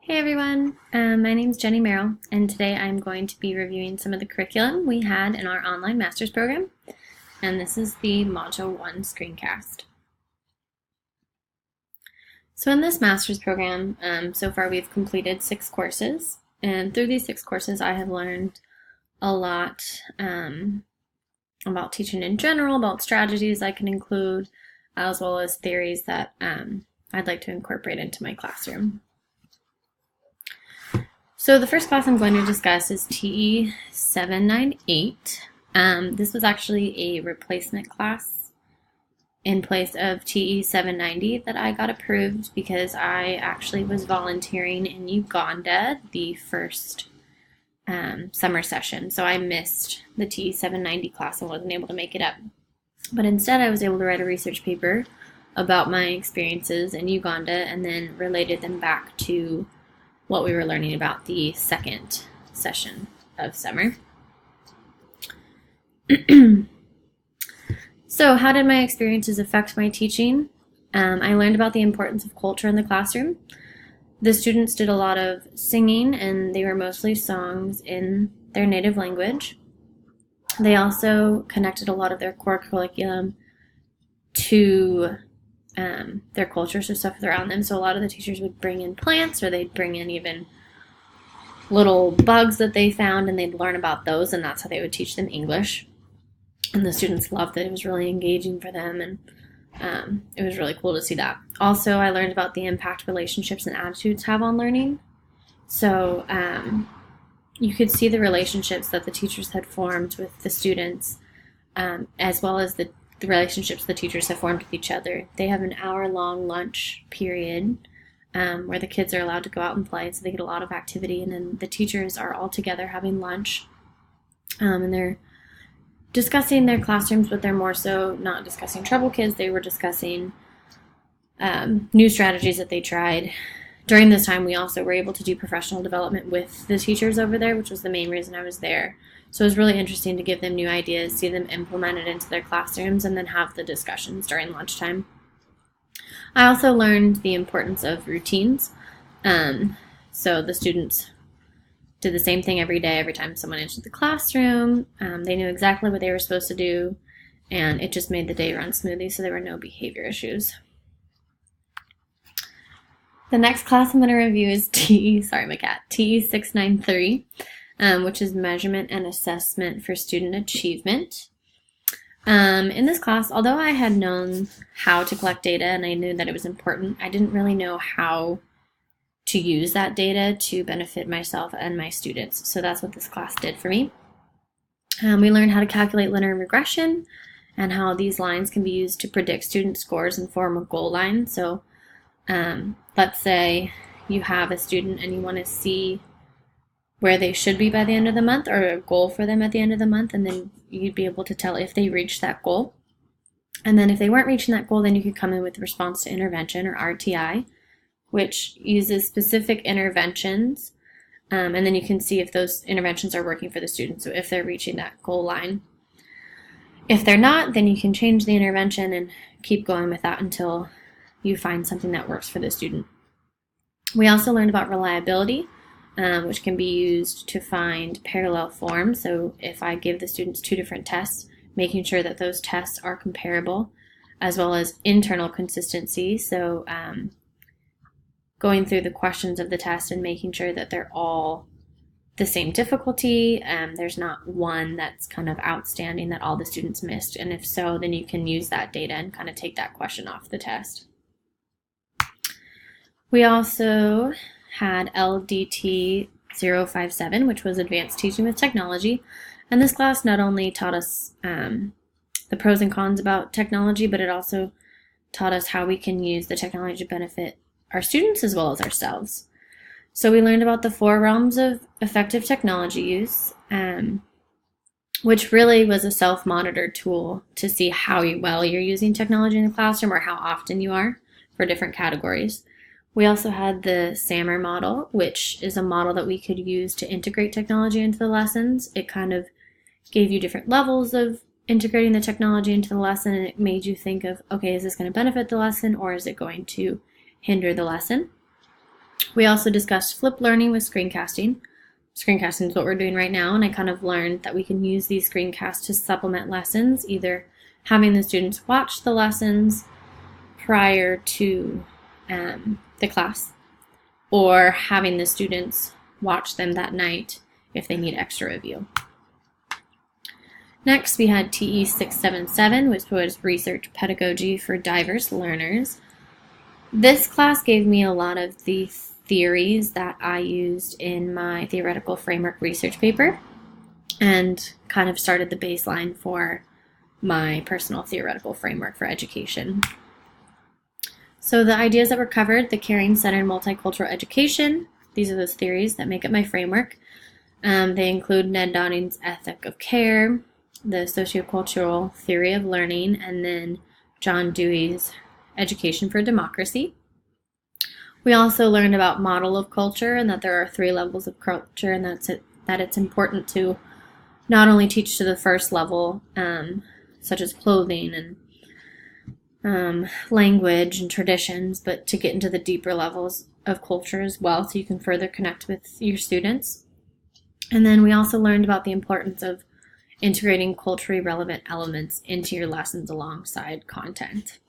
Hey everyone, my name is Jenny Merrill, and today I'm going to be reviewing some of the curriculum we had in our online master's program, and this is the Module 1 screencast. So in this master's program, so far we've completed 6 courses, and through these 6 courses I have learned a lot about teaching in general, about strategies I can include, as well as theories that I'd like to incorporate into my classroom. So the first class I'm going to discuss is TE 798. This was actually a replacement class in place of TE 790 that I got approved because I actually was volunteering in Uganda the first summer session. So I missed the TE 790 class and wasn't able to make it up. But instead I was able to write a research paper about my experiences in Uganda and then related them back to what we were learning about the second session of summer. So how did my experiences affect my teaching? I learned about the importance of culture in the classroom. The students did a lot of singing, and they were mostly songs in their native language. They also connected a lot of their core curriculum to their culture, so stuff around them. So a lot of the teachers would bring in plants, or they'd bring in even little bugs that they found, and they'd learn about those, and that's how they would teach them English. And the students loved it. It was really engaging for them, and it was really cool to see that. Also, I learned about the impact relationships and attitudes have on learning. So you could see the relationships that the teachers had formed with the students, as well as the relationships the teachers have formed with each other. They have an hour-long lunch period where the kids are allowed to go out and play, so they get a lot of activity, and then the teachers are all together having lunch, and they're discussing their classrooms, but they're more so not discussing trouble kids. They were discussing new strategies that they tried. During this time, we also were able to do professional development with the teachers over there, which was the main reason I was there. So it was really interesting to give them new ideas, see them implemented into their classrooms, and then have the discussions during lunchtime. I also learned the importance of routines. So the students did the same thing every day, every time someone entered the classroom. They knew exactly what they were supposed to do, and it just made the day run smoothly, so there were no behavior issues. The next class I'm going to review is TE 693. Which is Measurement and Assessment for Student Achievement. In this class, although I had known how to collect data and I knew that it was important, I didn't really know how to use that data to benefit myself and my students. So that's what this class did for me. We learned how to calculate linear regression and how these lines can be used to predict student scores and form a goal line. So let's say you have a student and you want to see where they should be by the end of the month, or a goal for them at the end of the month, and then you'd be able to tell if they reached that goal. And then if they weren't reaching that goal, then you could come in with response to intervention, or RTI, which uses specific interventions, and then you can see if those interventions are working for the student, so if they're reaching that goal line. If they're not, then you can change the intervention and keep going with that until you find something that works for the student. We also learned about reliability, which can be used to find parallel forms. So if I give the students 2 different tests, making sure that those tests are comparable, as well as internal consistency. So going through the questions of the test and making sure that they're all the same difficulty. There's not one that's kind of outstanding that all the students missed. And if so, then you can use that data and kind of take that question off the test. We also had LDT 057, which was Advanced Teaching with Technology. And this class not only taught us the pros and cons about technology, but it also taught us how we can use the technology to benefit our students as well as ourselves. So we learned about the 4 realms of effective technology use, which really was a self-monitored tool to see how well you're using technology in the classroom, or how often you are, for different categories. We also had the SAMR model, which is a model that we could use to integrate technology into the lessons. It kind of gave you different levels of integrating the technology into the lesson, and it made you think of, okay, is this going to benefit the lesson, or is it going to hinder the lesson? We also discussed flipped learning with screencasting. Screencasting is what we're doing right now, and I kind of learned that we can use these screencasts to supplement lessons, either having the students watch the lessons prior to the class, or having the students watch them that night if they need extra review. Next, we had TE 677, which was Research Pedagogy for Diverse Learners. This class gave me a lot of the theories that I used in my theoretical framework research paper and kind of started the baseline for my personal theoretical framework for education. So the ideas that were covered: the caring-centered multicultural education. These are those theories that make up my framework. They include Ned Downing's ethic of care, the sociocultural theory of learning, and then John Dewey's education for democracy. We also learned about model of culture and that there are 3 levels of culture, and that it's important to not only teach to the first level, such as clothing and language and traditions, but to get into the deeper levels of culture as well, so you can further connect with your students. And then we also learned about the importance of integrating culturally relevant elements into your lessons alongside content.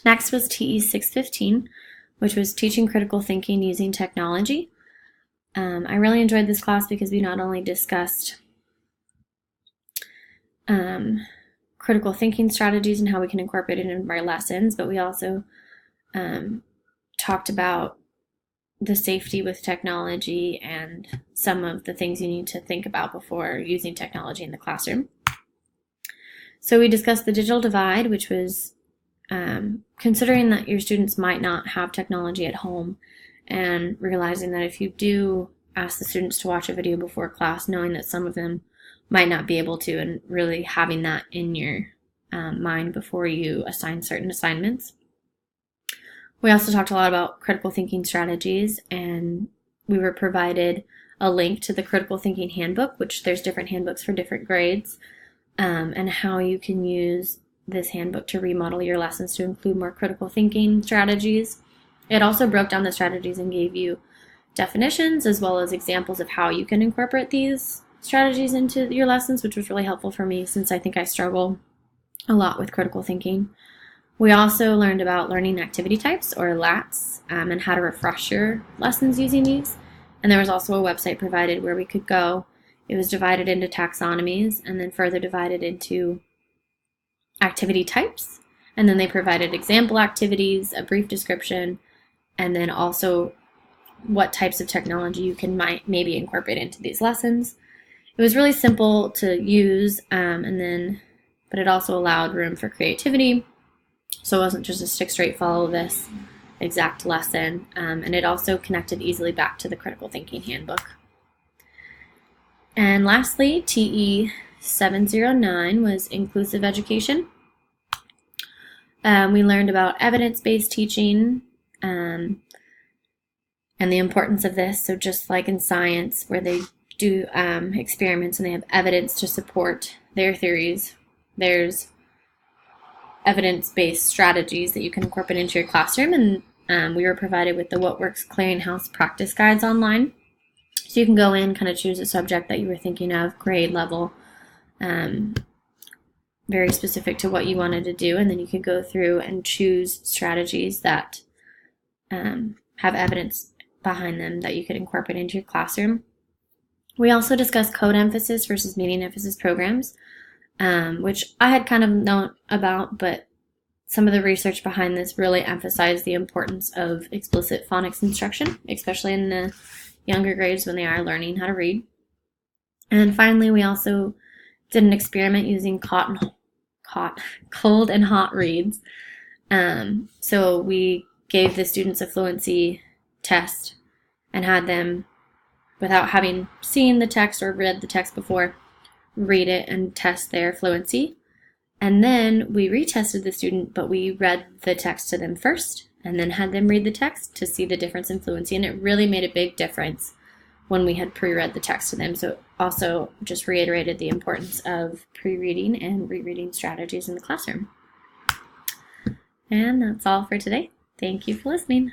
Next was TE 615, which was teaching critical thinking using technology. I really enjoyed this class because we not only discussed critical thinking strategies and how we can incorporate it into our lessons, but we also talked about the safety with technology and some of the things you need to think about before using technology in the classroom. So we discussed the digital divide, which was considering that your students might not have technology at home, and realizing that if you do ask the students to watch a video before class, knowing that some of them might not be able to, and really having that in your mind before you assign certain assignments. We also talked a lot about critical thinking strategies, and we were provided a link to the critical thinking handbook, which there's different handbooks for different grades, and how you can use this handbook to remodel your lessons to include more critical thinking strategies. It also broke down the strategies and gave you definitions as well as examples of how you can incorporate these strategies into your lessons, which was really helpful for me since I think I struggle a lot with critical thinking. We also learned about learning activity types, or LATs, and how to refresh your lessons using these. And there was also a website provided where we could go. It was divided into taxonomies and then further divided into activity types, and then they provided example activities, a brief description, and then also what types of technology you can maybe incorporate into these lessons. It was really simple to use, but it also allowed room for creativity, so it wasn't just a stick straight follow this exact lesson, and it also connected easily back to the critical thinking handbook. And lastly, TE 709 was inclusive education. We learned about evidence-based teaching and the importance of this. So just like in science, where they do experiments and they have evidence to support their theories, there's evidence-based strategies that you can incorporate into your classroom. And we were provided with the What Works Clearinghouse practice guides online. So you can go in, kind of choose a subject that you were thinking of, grade level, very specific to what you wanted to do, and then you could go through and choose strategies that have evidence behind them that you could incorporate into your classroom. We also discussed code emphasis versus meaning emphasis programs, which I had kind of known about, but some of the research behind this really emphasized the importance of explicit phonics instruction, especially in the younger grades when they are learning how to read. And finally, we also did an experiment using cold and hot reads. So we gave the students a fluency test and had them, without having seen the text or read the text before, read it and test their fluency. And then we retested the student, but we read the text to them first and then had them read the text to see the difference in fluency. And it really made a big difference when we had pre-read the text to them. So it also just reiterated the importance of pre-reading and rereading strategies in the classroom. And that's all for today. Thank you for listening.